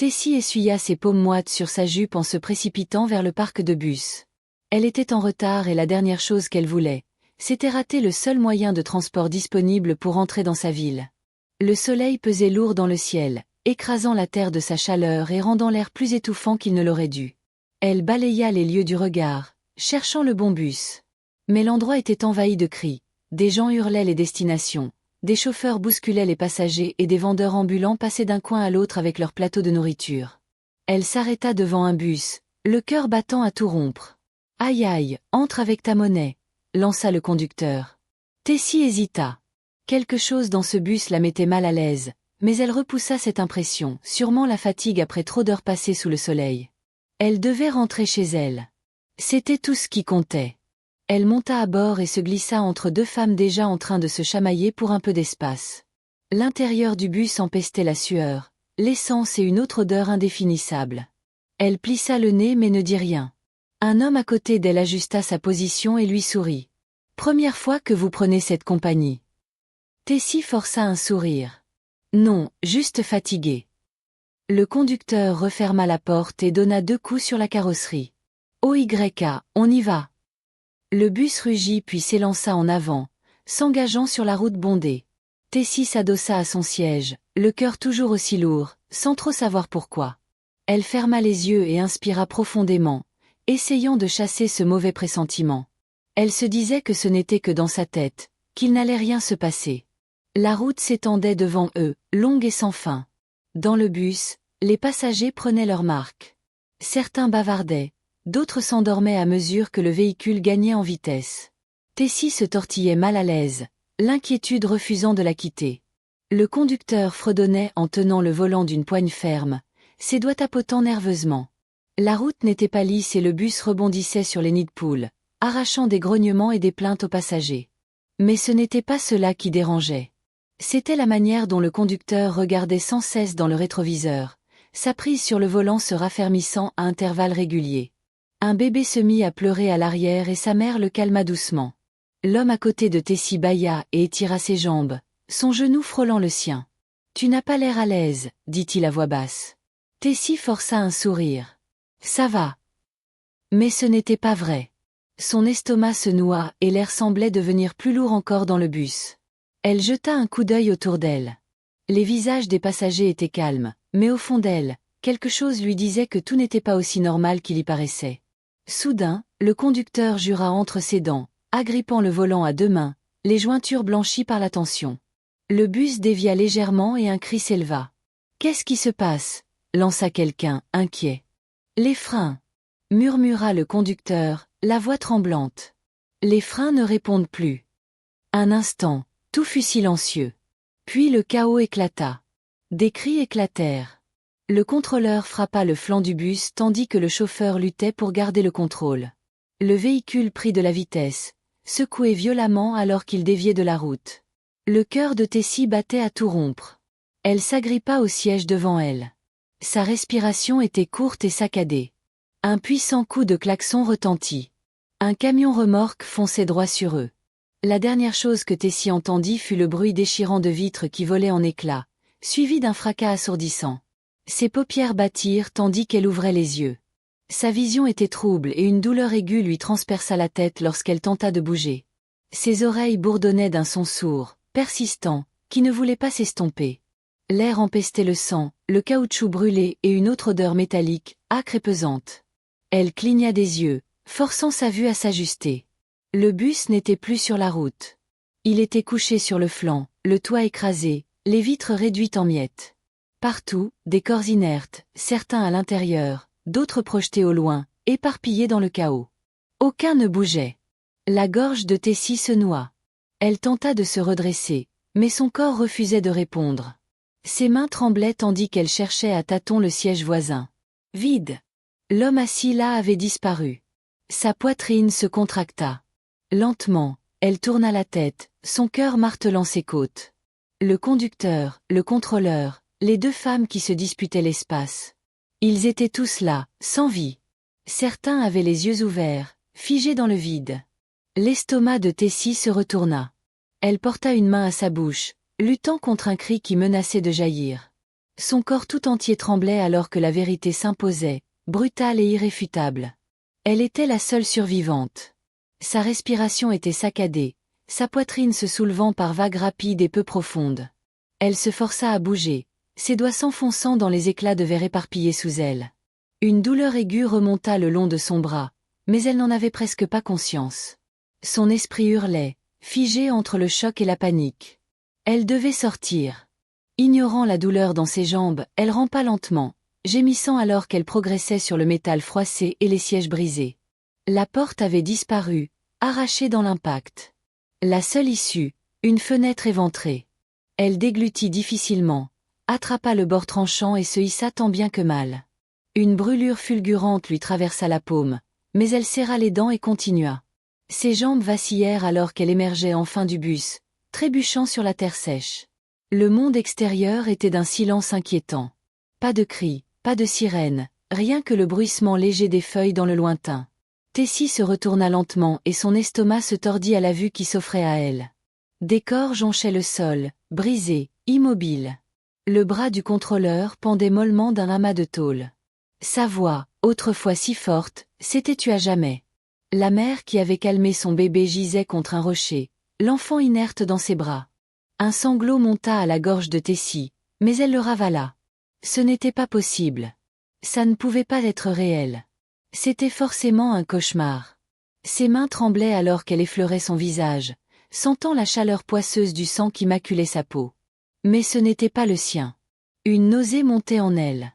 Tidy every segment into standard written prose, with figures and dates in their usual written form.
Tessie essuya ses paumes moites sur sa jupe en se précipitant vers le parc de bus. Elle était en retard et la dernière chose qu'elle voulait, c'était rater le seul moyen de transport disponible pour entrer dans sa ville. Le soleil pesait lourd dans le ciel, écrasant la terre de sa chaleur et rendant l'air plus étouffant qu'il ne l'aurait dû. Elle balaya les lieux du regard, cherchant le bon bus. Mais l'endroit était envahi de cris, des gens hurlaient les destinations, des chauffeurs bousculaient les passagers et des vendeurs ambulants passaient d'un coin à l'autre avec leurs plateaux de nourriture. Elle s'arrêta devant un bus, le cœur battant à tout rompre. « Aïe aïe, entre avec ta monnaie », lança le conducteur. Tessie hésita. Quelque chose dans ce bus la mettait mal à l'aise, mais elle repoussa cette impression, sûrement la fatigue après trop d'heures passées sous le soleil. Elle devait rentrer chez elle. C'était tout ce qui comptait. Elle monta à bord et se glissa entre deux femmes déjà en train de se chamailler pour un peu d'espace. L'intérieur du bus empestait la sueur, l'essence et une autre odeur indéfinissable. Elle plissa le nez mais ne dit rien. Un homme à côté d'elle ajusta sa position et lui sourit. « Première fois que vous prenez cette compagnie. » Tessie força un sourire. « Non, juste fatiguée. » Le conducteur referma la porte et donna 2 coups sur la carrosserie. « OYK, on y va !» Le bus rugit puis s'élança en avant, s'engageant sur la route bondée. Tessie s'adossa à son siège, le cœur toujours aussi lourd, sans trop savoir pourquoi. Elle ferma les yeux et inspira profondément, essayant de chasser ce mauvais pressentiment. Elle se disait que ce n'était que dans sa tête, qu'il n'allait rien se passer. La route s'étendait devant eux, longue et sans fin. Dans le bus, les passagers prenaient leur marque. Certains bavardaient, d'autres s'endormaient à mesure que le véhicule gagnait en vitesse. Tessie se tortillait mal à l'aise, l'inquiétude refusant de la quitter. Le conducteur fredonnait en tenant le volant d'une poigne ferme, ses doigts tapotant nerveusement. La route n'était pas lisse et le bus rebondissait sur les nids de poules, arrachant des grognements et des plaintes aux passagers. Mais ce n'était pas cela qui dérangeait. C'était la manière dont le conducteur regardait sans cesse dans le rétroviseur, sa prise sur le volant se raffermissant à intervalles réguliers. Un bébé se mit à pleurer à l'arrière et sa mère le calma doucement. L'homme à côté de Tessie bâilla et étira ses jambes, son genou frôlant le sien. « Tu n'as pas l'air à l'aise, » dit-il à voix basse. Tessie força un sourire. « Ça va. » Mais ce n'était pas vrai. Son estomac se noua et l'air semblait devenir plus lourd encore dans le bus. Elle jeta un coup d'œil autour d'elle. Les visages des passagers étaient calmes, mais au fond d'elle, quelque chose lui disait que tout n'était pas aussi normal qu'il y paraissait. Soudain, le conducteur jura entre ses dents, agrippant le volant à 2 mains, les jointures blanchies par la tension. Le bus dévia légèrement et un cri s'éleva. « Qu'est-ce qui se passe ?» lança quelqu'un, inquiet. « Les freins !» murmura le conducteur, la voix tremblante. Les freins ne répondent plus. Un instant, tout fut silencieux. Puis le chaos éclata. Des cris éclatèrent. Le contrôleur frappa le flanc du bus tandis que le chauffeur luttait pour garder le contrôle. Le véhicule prit de la vitesse, secoué violemment alors qu'il déviait de la route. Le cœur de Tessie battait à tout rompre. Elle s'agrippa au siège devant elle. Sa respiration était courte et saccadée. Un puissant coup de klaxon retentit. Un camion-remorque fonçait droit sur eux. La dernière chose que Tessie entendit fut le bruit déchirant de vitres qui volaient en éclats, suivi d'un fracas assourdissant. Ses paupières battirent tandis qu'elle ouvrait les yeux. Sa vision était trouble et une douleur aiguë lui transperça la tête lorsqu'elle tenta de bouger. Ses oreilles bourdonnaient d'un son sourd, persistant, qui ne voulait pas s'estomper. L'air empestait le sang, le caoutchouc brûlé et une autre odeur métallique, âcre et pesante. Elle cligna des yeux, forçant sa vue à s'ajuster. Le bus n'était plus sur la route. Il était couché sur le flanc, le toit écrasé, les vitres réduites en miettes. Partout, des corps inertes, certains à l'intérieur, d'autres projetés au loin, éparpillés dans le chaos. Aucun ne bougeait. La gorge de Tessie se noua. Elle tenta de se redresser, mais son corps refusait de répondre. Ses mains tremblaient tandis qu'elle cherchait à tâtons le siège voisin. Vide. L'homme assis là avait disparu. Sa poitrine se contracta. Lentement, elle tourna la tête, son cœur martelant ses côtes. Le conducteur, le contrôleur, les 2 femmes qui se disputaient l'espace. Ils étaient tous là, sans vie. Certains avaient les yeux ouverts, figés dans le vide. L'estomac de Tessie se retourna. Elle porta une main à sa bouche, luttant contre un cri qui menaçait de jaillir. Son corps tout entier tremblait alors que la vérité s'imposait, brutale et irréfutable. Elle était la seule survivante. Sa respiration était saccadée, sa poitrine se soulevant par vagues rapides et peu profondes. Elle se força à bouger, ses doigts s'enfonçant dans les éclats de verre éparpillés sous elle. Une douleur aiguë remonta le long de son bras, mais elle n'en avait presque pas conscience. Son esprit hurlait, figé entre le choc et la panique. Elle devait sortir. Ignorant la douleur dans ses jambes, elle rampa lentement, gémissant alors qu'elle progressait sur le métal froissé et les sièges brisés. La porte avait disparu, arrachée dans l'impact. La seule issue, une fenêtre éventrée. Elle déglutit difficilement, attrapa le bord tranchant et se hissa tant bien que mal. Une brûlure fulgurante lui traversa la paume, mais elle serra les dents et continua. Ses jambes vacillèrent alors qu'elle émergeait enfin du bus, trébuchant sur la terre sèche. Le monde extérieur était d'un silence inquiétant. Pas de cris, pas de sirène, rien que le bruissement léger des feuilles dans le lointain. Tessie se retourna lentement et son estomac se tordit à la vue qui s'offrait à elle. Des corps jonchaient le sol, brisés, immobiles. Le bras du contrôleur pendait mollement d'un amas de tôle. Sa voix, autrefois si forte, s'était tue à jamais. La mère qui avait calmé son bébé gisait contre un rocher, l'enfant inerte dans ses bras. Un sanglot monta à la gorge de Tessie, mais elle le ravala. Ce n'était pas possible. Ça ne pouvait pas être réel. C'était forcément un cauchemar. Ses mains tremblaient alors qu'elle effleurait son visage, sentant la chaleur poisseuse du sang qui maculait sa peau. Mais ce n'était pas le sien. Une nausée montait en elle.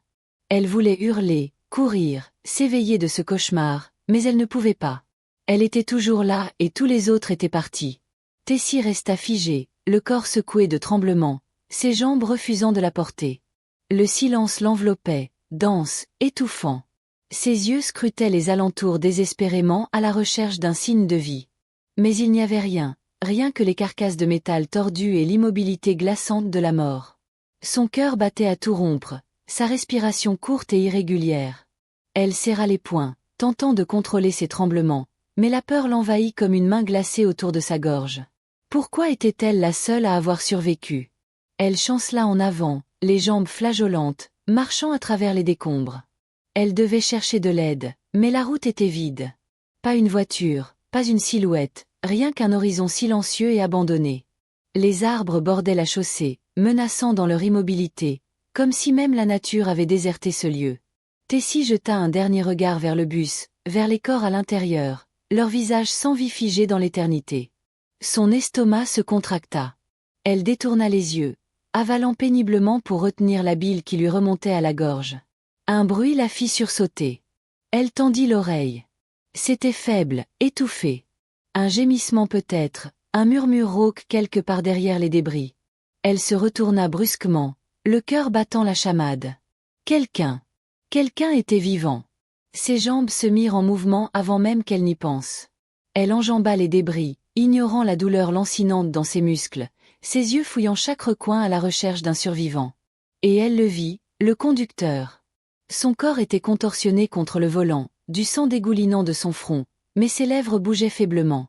Elle voulait hurler, courir, s'éveiller de ce cauchemar, mais elle ne pouvait pas. Elle était toujours là et tous les autres étaient partis. Tessie resta figée, le corps secoué de tremblements, ses jambes refusant de la porter. Le silence l'enveloppait, dense, étouffant. Ses yeux scrutaient les alentours désespérément à la recherche d'un signe de vie. Mais il n'y avait rien, rien que les carcasses de métal tordues et l'immobilité glaçante de la mort. Son cœur battait à tout rompre, sa respiration courte et irrégulière. Elle serra les poings, tentant de contrôler ses tremblements, mais la peur l'envahit comme une main glacée autour de sa gorge. Pourquoi était-elle la seule à avoir survécu? Elle chancela en avant, les jambes flageolantes, marchant à travers les décombres. Elle devait chercher de l'aide, mais la route était vide. Pas une voiture, pas une silhouette, rien qu'un horizon silencieux et abandonné. Les arbres bordaient la chaussée, menaçant dans leur immobilité, comme si même la nature avait déserté ce lieu. Tessie jeta un dernier regard vers le bus, vers les corps à l'intérieur, leurs visages sans vie figés dans l'éternité. Son estomac se contracta. Elle détourna les yeux, avalant péniblement pour retenir la bile qui lui remontait à la gorge. Un bruit la fit sursauter. Elle tendit l'oreille. C'était faible, étouffé. Un gémissement peut-être, un murmure rauque quelque part derrière les débris. Elle se retourna brusquement, le cœur battant la chamade. Quelqu'un était vivant. Ses jambes se mirent en mouvement avant même qu'elle n'y pense. Elle enjamba les débris, ignorant la douleur lancinante dans ses muscles, ses yeux fouillant chaque recoin à la recherche d'un survivant. Et elle le vit, le conducteur. Son corps était contorsionné contre le volant, du sang dégoulinant de son front, mais ses lèvres bougeaient faiblement.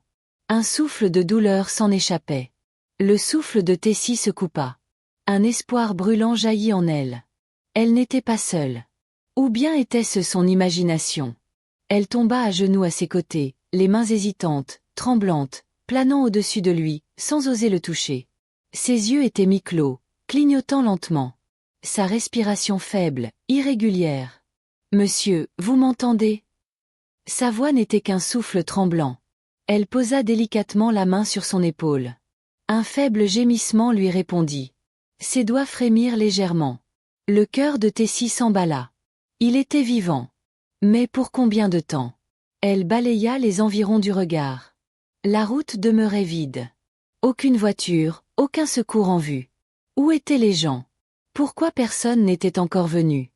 Un souffle de douleur s'en échappait. Le souffle de Tessie se coupa. Un espoir brûlant jaillit en elle. Elle n'était pas seule. Ou bien était-ce son imagination? Elle tomba à genoux à ses côtés, les mains hésitantes, tremblantes, planant au-dessus de lui, sans oser le toucher. Ses yeux étaient mi-clos, clignotant lentement. Sa respiration faible, irrégulière. « Monsieur, vous m'entendez ?» Sa voix n'était qu'un souffle tremblant. Elle posa délicatement la main sur son épaule. Un faible gémissement lui répondit. Ses doigts frémirent légèrement. Le cœur de Tessie s'emballa. Il était vivant. Mais pour combien de temps? Elle balaya les environs du regard. La route demeurait vide. Aucune voiture, aucun secours en vue. Où étaient les gens? Pourquoi personne n'était encore venu?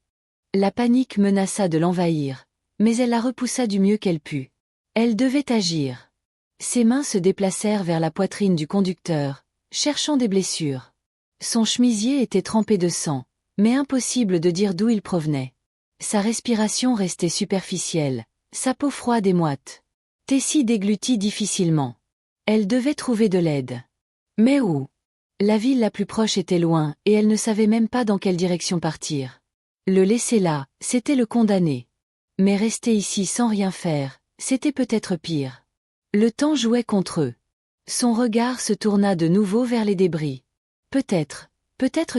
La panique menaça de l'envahir, mais elle la repoussa du mieux qu'elle put. Elle devait agir. Ses mains se déplacèrent vers la poitrine du conducteur, cherchant des blessures. Son chemisier était trempé de sang, mais impossible de dire d'où il provenait. Sa respiration restait superficielle, sa peau froide et moite. Tessie déglutit difficilement. Elle devait trouver de l'aide. Mais où? La ville la plus proche était loin, et elle ne savait même pas dans quelle direction partir. Le laisser là, c'était le condamner. Mais rester ici sans rien faire, c'était peut-être pire. Le temps jouait contre eux. Son regard se tourna de nouveau vers les débris. Peut-être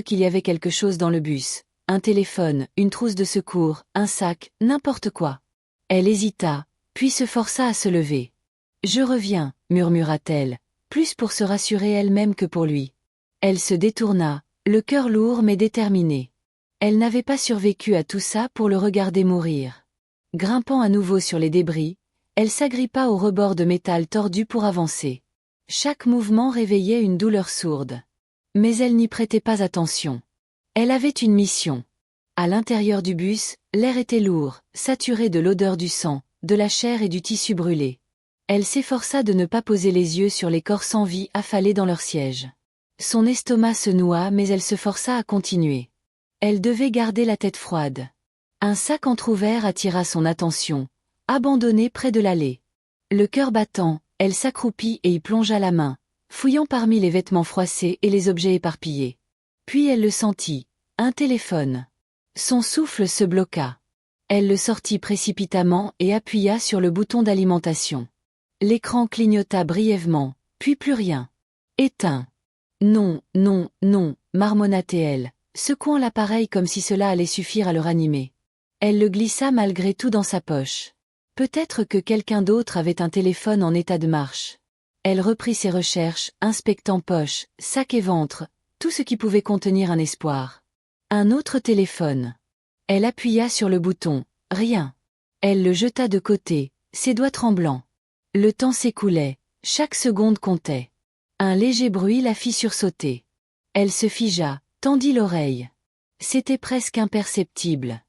qu'il y avait quelque chose dans le bus, un téléphone, une trousse de secours, un sac, n'importe quoi. Elle hésita, puis se força à se lever. « Je reviens », murmura-t-elle, plus pour se rassurer elle-même que pour lui. Elle se détourna, le cœur lourd mais déterminé. Elle n'avait pas survécu à tout ça pour le regarder mourir. Grimpant à nouveau sur les débris, elle s'agrippa au rebord de métal tordu pour avancer. Chaque mouvement réveillait une douleur sourde. Mais elle n'y prêtait pas attention. Elle avait une mission. À l'intérieur du bus, l'air était lourd, saturé de l'odeur du sang, de la chair et du tissu brûlé. Elle s'efforça de ne pas poser les yeux sur les corps sans vie affalés dans leur siège. Son estomac se noua mais elle se força à continuer. Elle devait garder la tête froide. Un sac entrouvert attira son attention, abandonné près de l'allée. Le cœur battant, elle s'accroupit et y plongea la main, fouillant parmi les vêtements froissés et les objets éparpillés. Puis elle le sentit, un téléphone. Son souffle se bloqua. Elle le sortit précipitamment et appuya sur le bouton d'alimentation. L'écran clignota brièvement, puis plus rien. Éteint. Non, non, non, marmonna-t-elle, secouant l'appareil comme si cela allait suffire à le ranimer. Elle le glissa malgré tout dans sa poche. Peut-être que quelqu'un d'autre avait un téléphone en état de marche. Elle reprit ses recherches, inspectant poche, sac et ventre, tout ce qui pouvait contenir un espoir. Un autre téléphone. Elle appuya sur le bouton, rien. Elle le jeta de côté, ses doigts tremblants. Le temps s'écoulait, chaque seconde comptait. Un léger bruit la fit sursauter. Elle se figea, tendit l'oreille. C'était presque imperceptible.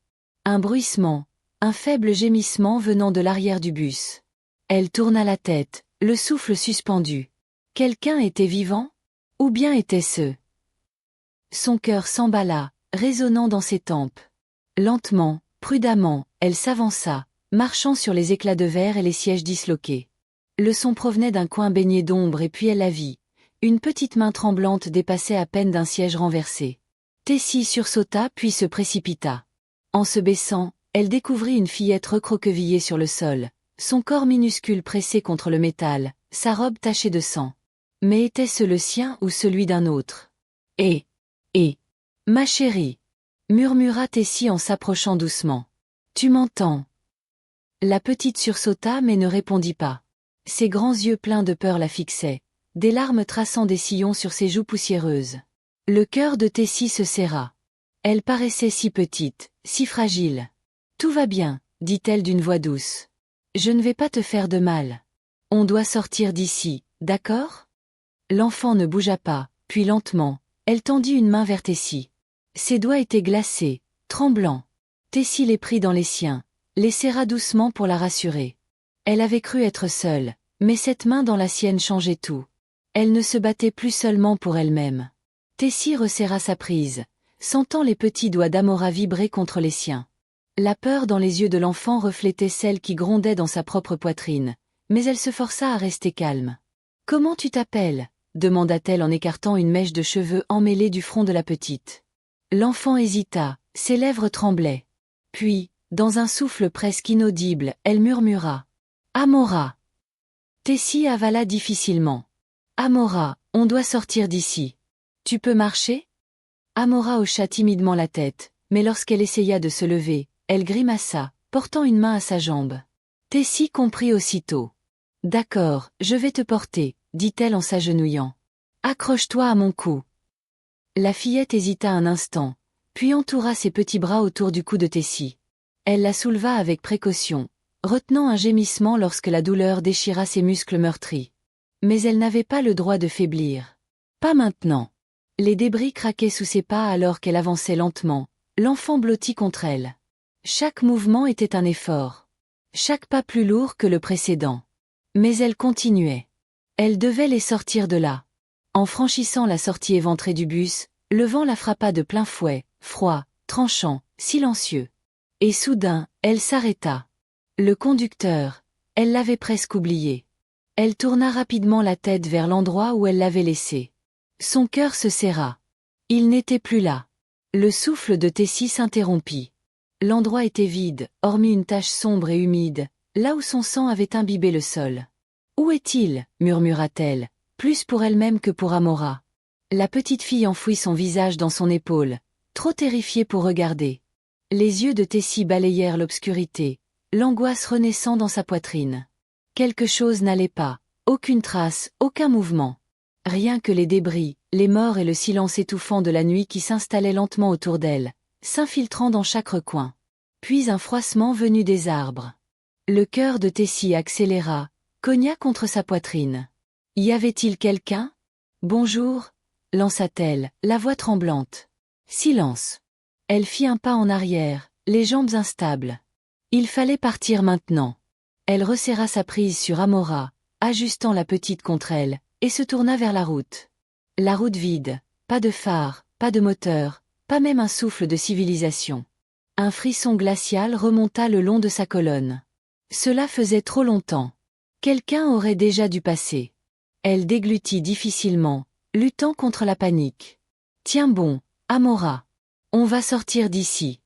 Un bruissement, un faible gémissement venant de l'arrière du bus. Elle tourna la tête, le souffle suspendu. Quelqu'un était vivant? Ou bien était-ce? Son cœur s'emballa, résonnant dans ses tempes. Lentement, prudemment, elle s'avança, marchant sur les éclats de verre et les sièges disloqués. Le son provenait d'un coin baigné d'ombre et puis elle la vit. Une petite main tremblante dépassait à peine d'un siège renversé. Tessie sursauta puis se précipita. En se baissant, elle découvrit une fillette recroquevillée sur le sol, son corps minuscule pressé contre le métal, sa robe tachée de sang. Mais était-ce le sien ou celui d'un autre? Ma chérie, murmura Tessie en s'approchant doucement. Tu m'entends? La petite sursauta mais ne répondit pas. Ses grands yeux pleins de peur la fixaient, des larmes traçant des sillons sur ses joues poussiéreuses. Le cœur de Tessie se serra. Elle paraissait si petite, si fragile. Tout va bien, dit-elle d'une voix douce. Je ne vais pas te faire de mal. On doit sortir d'ici, d'accord? L'enfant ne bougea pas, puis lentement, elle tendit une main vers Tessie. Ses doigts étaient glacés, tremblants. Tessie les prit dans les siens, les serra doucement pour la rassurer. Elle avait cru être seule, mais cette main dans la sienne changeait tout. Elle ne se battait plus seulement pour elle-même. Tessie resserra sa prise, sentant les petits doigts d'Amora vibrer contre les siens. La peur dans les yeux de l'enfant reflétait celle qui grondait dans sa propre poitrine, mais elle se força à rester calme. « Comment tu t'appelles » demanda-t-elle en écartant une mèche de cheveux emmêlée du front de la petite. L'enfant hésita, ses lèvres tremblaient. Puis, dans un souffle presque inaudible, elle murmura. « Amora !» Tessie avala difficilement. « Amora, on doit sortir d'ici. Tu peux marcher ?» Amora hocha timidement la tête, mais lorsqu'elle essaya de se lever, elle grimaça, portant une main à sa jambe. Tessie comprit aussitôt. « D'accord, je vais te porter, » dit-elle en s'agenouillant. « Accroche-toi à mon cou. » La fillette hésita un instant, puis entoura ses petits bras autour du cou de Tessie. Elle la souleva avec précaution, retenant un gémissement lorsque la douleur déchira ses muscles meurtris. Mais elle n'avait pas le droit de faiblir. Pas maintenant. Les débris craquaient sous ses pas alors qu'elle avançait lentement, l'enfant blotti contre elle. Chaque mouvement était un effort. Chaque pas plus lourd que le précédent. Mais elle continuait. Elle devait les sortir de là. En franchissant la sortie éventrée du bus, le vent la frappa de plein fouet, froid, tranchant, silencieux. Et soudain, elle s'arrêta. Le conducteur, elle l'avait presque oublié. Elle tourna rapidement la tête vers l'endroit où elle l'avait laissé. Son cœur se serra. Il n'était plus là. Le souffle de Tessie s'interrompit. L'endroit était vide, hormis une tache sombre et humide, là où son sang avait imbibé le sol. « Où est-il » murmura-t-elle, plus pour elle-même que pour Amora. La petite fille enfouit son visage dans son épaule, trop terrifiée pour regarder. Les yeux de Tessie balayèrent l'obscurité, l'angoisse renaissant dans sa poitrine. Quelque chose n'allait pas, aucune trace, aucun mouvement. Rien que les débris, les morts et le silence étouffant de la nuit qui s'installait lentement autour d'elle, s'infiltrant dans chaque recoin. Puis un froissement venu des arbres. Le cœur de Tessie accéléra, cogna contre sa poitrine. Y avait-il quelqu'un ? Bonjour, lança-t-elle, la voix tremblante. Silence. Elle fit un pas en arrière, les jambes instables. Il fallait partir maintenant. Elle resserra sa prise sur Amora, ajustant la petite contre elle, et se tourna vers la route. La route vide, pas de phare, pas de moteur, pas même un souffle de civilisation. Un frisson glacial remonta le long de sa colonne. Cela faisait trop longtemps. Quelqu'un aurait déjà dû passer. Elle déglutit difficilement, luttant contre la panique. Tiens bon, Amora. On va sortir d'ici.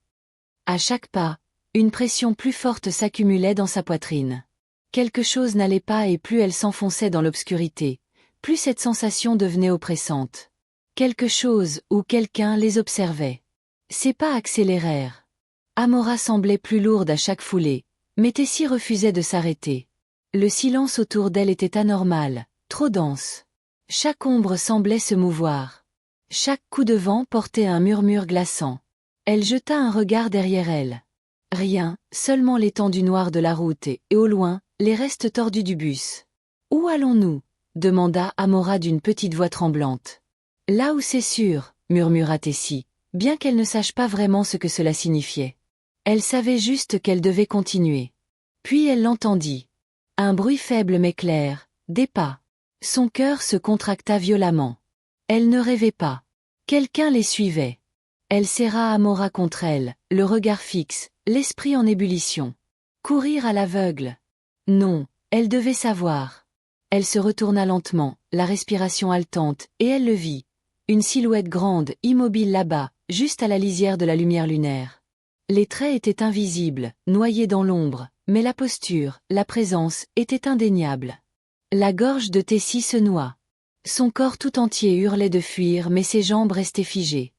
À chaque pas, une pression plus forte s'accumulait dans sa poitrine. Quelque chose n'allait pas et plus elle s'enfonçait dans l'obscurité, plus cette sensation devenait oppressante. Quelque chose ou quelqu'un les observait. Ses pas accélérèrent. Amora semblait plus lourde à chaque foulée, mais Tessie refusait de s'arrêter. Le silence autour d'elle était anormal, trop dense. Chaque ombre semblait se mouvoir. Chaque coup de vent portait un murmure glaçant. Elle jeta un regard derrière elle. Rien, seulement l'étendue noire de la route et, au loin, les restes tordus du bus. « Où allons-nous » demanda Amora d'une petite voix tremblante. « Là où c'est sûr » murmura Tessie, bien qu'elle ne sache pas vraiment ce que cela signifiait. Elle savait juste qu'elle devait continuer. Puis elle l'entendit. Un bruit faible mais clair, des pas. Son cœur se contracta violemment. Elle ne rêvait pas. Quelqu'un les suivait. Elle serra Amora contre elle, le regard fixe, l'esprit en ébullition. Courir à l'aveugle. Non, elle devait savoir. Elle se retourna lentement, la respiration haletante, et elle le vit. Une silhouette grande, immobile là-bas, juste à la lisière de la lumière lunaire. Les traits étaient invisibles, noyés dans l'ombre, mais la posture, la présence, étaient indéniables. La gorge de Tessie se noua. Son corps tout entier hurlait de fuir mais ses jambes restaient figées.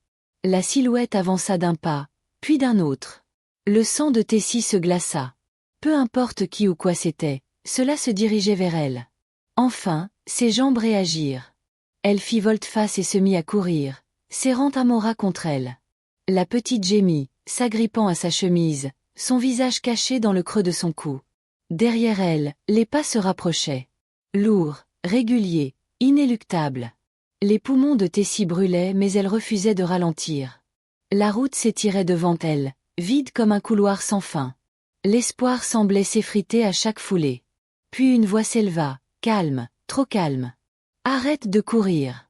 La silhouette avança d'un pas, puis d'un autre. Le sang de Tessie se glaça. Peu importe qui ou quoi c'était, cela se dirigeait vers elle. Enfin, ses jambes réagirent. Elle fit volte-face et se mit à courir, serrant Amora contre elle. La petite gémit, s'agrippant à sa chemise, son visage caché dans le creux de son cou. Derrière elle, les pas se rapprochaient. Lourds, réguliers, inéluctables. Les poumons de Tessie brûlaient mais elle refusait de ralentir. La route s'étirait devant elle, vide comme un couloir sans fin. L'espoir semblait s'effriter à chaque foulée. Puis une voix s'éleva, calme, trop calme. « Arrête de courir !»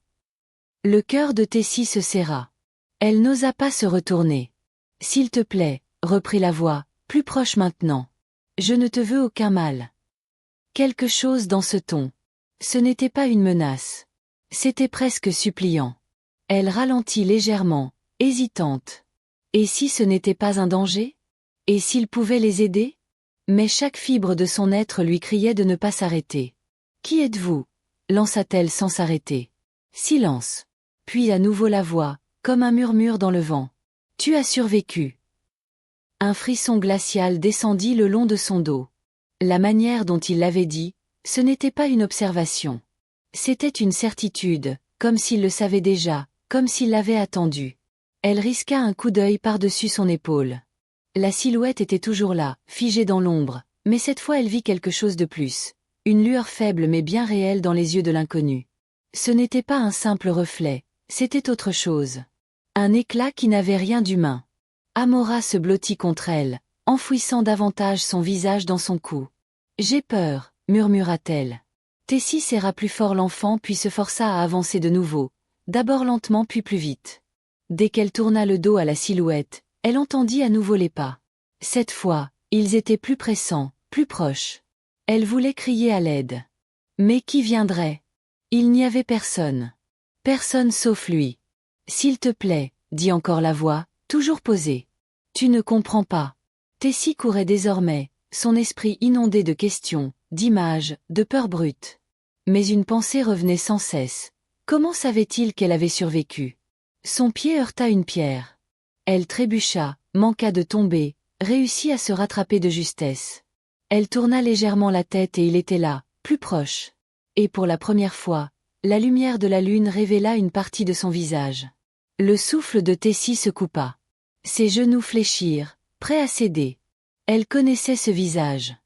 Le cœur de Tessie se serra. Elle n'osa pas se retourner. « S'il te plaît » reprit la voix, plus proche maintenant. « Je ne te veux aucun mal. » Quelque chose dans ce ton. Ce n'était pas une menace. C'était presque suppliant. Elle ralentit légèrement, hésitante. Et si ce n'était pas un danger ? Et s'il pouvait les aider ? Mais chaque fibre de son être lui criait de ne pas s'arrêter. « Qui êtes-vous » lança-t-elle sans s'arrêter. Silence. Puis à nouveau la voix, comme un murmure dans le vent. « Tu as survécu. » Un frisson glacial descendit le long de son dos. La manière dont il l'avait dit, ce n'était pas une observation. C'était une certitude, comme s'il le savait déjà, comme s'il l'avait attendu. Elle risqua un coup d'œil par-dessus son épaule. La silhouette était toujours là, figée dans l'ombre, mais cette fois elle vit quelque chose de plus. Une lueur faible mais bien réelle dans les yeux de l'inconnu. Ce n'était pas un simple reflet, c'était autre chose. Un éclat qui n'avait rien d'humain. Amora se blottit contre elle, enfouissant davantage son visage dans son cou. « J'ai peur » murmura-t-elle. Tessie serra plus fort l'enfant puis se força à avancer de nouveau, d'abord lentement puis plus vite. Dès qu'elle tourna le dos à la silhouette, elle entendit à nouveau les pas. Cette fois, ils étaient plus pressants, plus proches. Elle voulait crier à l'aide. Mais qui viendrait ? Il n'y avait personne. Personne sauf lui. S'il te plaît, dit encore la voix, toujours posée. Tu ne comprends pas. Tessie courait désormais, son esprit inondé de questions, d'images, de peurs brutes. Mais une pensée revenait sans cesse. Comment savait-il qu'elle avait survécu? Son pied heurta une pierre. Elle trébucha, manqua de tomber, réussit à se rattraper de justesse. Elle tourna légèrement la tête et il était là, plus proche. Et pour la première fois, la lumière de la lune révéla une partie de son visage. Le souffle de Tessie se coupa. Ses genoux fléchirent, prêts à céder. Elle connaissait ce visage.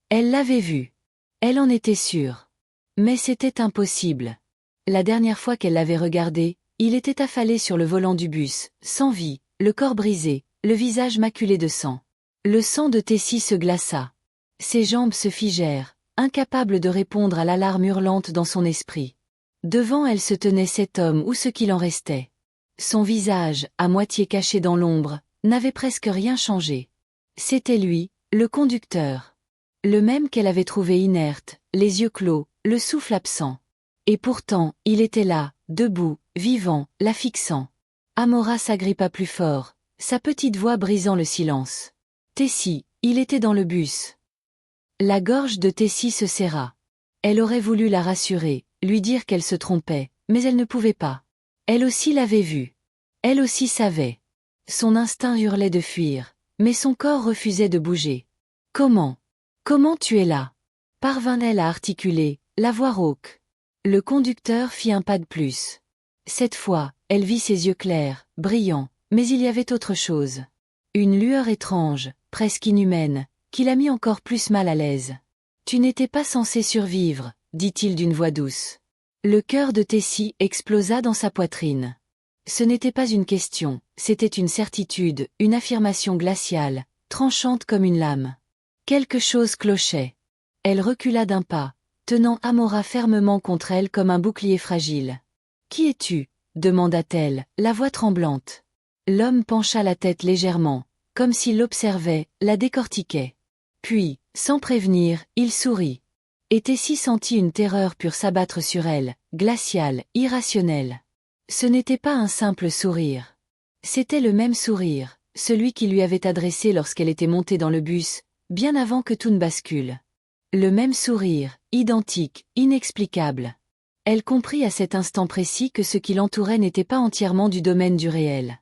Elle l'avait vu. Elle en était sûre. Mais c'était impossible. La dernière fois qu'elle l'avait regardé, il était affalé sur le volant du bus, sans vie, le corps brisé, le visage maculé de sang. Le sang de Tessie se glaça. Ses jambes se figèrent, incapables de répondre à l'alarme hurlante dans son esprit. Devant elle se tenait cet homme ou ce qu'il en restait. Son visage, à moitié caché dans l'ombre, n'avait presque rien changé. C'était lui, le conducteur. Le même qu'elle avait trouvé inerte, les yeux clos, le souffle absent. Et pourtant, il était là, debout, vivant, la fixant. Amora s'agrippa plus fort, sa petite voix brisant le silence. Tessie, il était dans le bus. La gorge de Tessie se serra. Elle aurait voulu la rassurer, lui dire qu'elle se trompait, mais elle ne pouvait pas. Elle aussi l'avait vu. Elle aussi savait. Son instinct hurlait de fuir, mais son corps refusait de bouger. Comment? Comment tu es là? Parvint-elle à articuler, la voix rauque. Le conducteur fit un pas de plus. Cette fois, elle vit ses yeux clairs, brillants, mais il y avait autre chose. Une lueur étrange, presque inhumaine, qui la mit encore plus mal à l'aise. Tu n'étais pas censé survivre, dit-il d'une voix douce. Le cœur de Tessie explosa dans sa poitrine. Ce n'était pas une question, c'était une certitude, une affirmation glaciale, tranchante comme une lame. Quelque chose clochait. Elle recula d'un pas, tenant Amora fermement contre elle comme un bouclier fragile. « Qui es-tu » demanda-t-elle, la voix tremblante. L'homme pencha la tête légèrement, comme s'il l'observait, la décortiquait. Puis, sans prévenir, il sourit. Et Tessie sentit une terreur pure s'abattre sur elle, glaciale, irrationnelle. Ce n'était pas un simple sourire. C'était le même sourire, celui qu'il lui avait adressé lorsqu'elle était montée dans le bus, bien avant que tout ne bascule. Le même sourire, identique, inexplicable. Elle comprit à cet instant précis que ce qui l'entourait n'était pas entièrement du domaine du réel.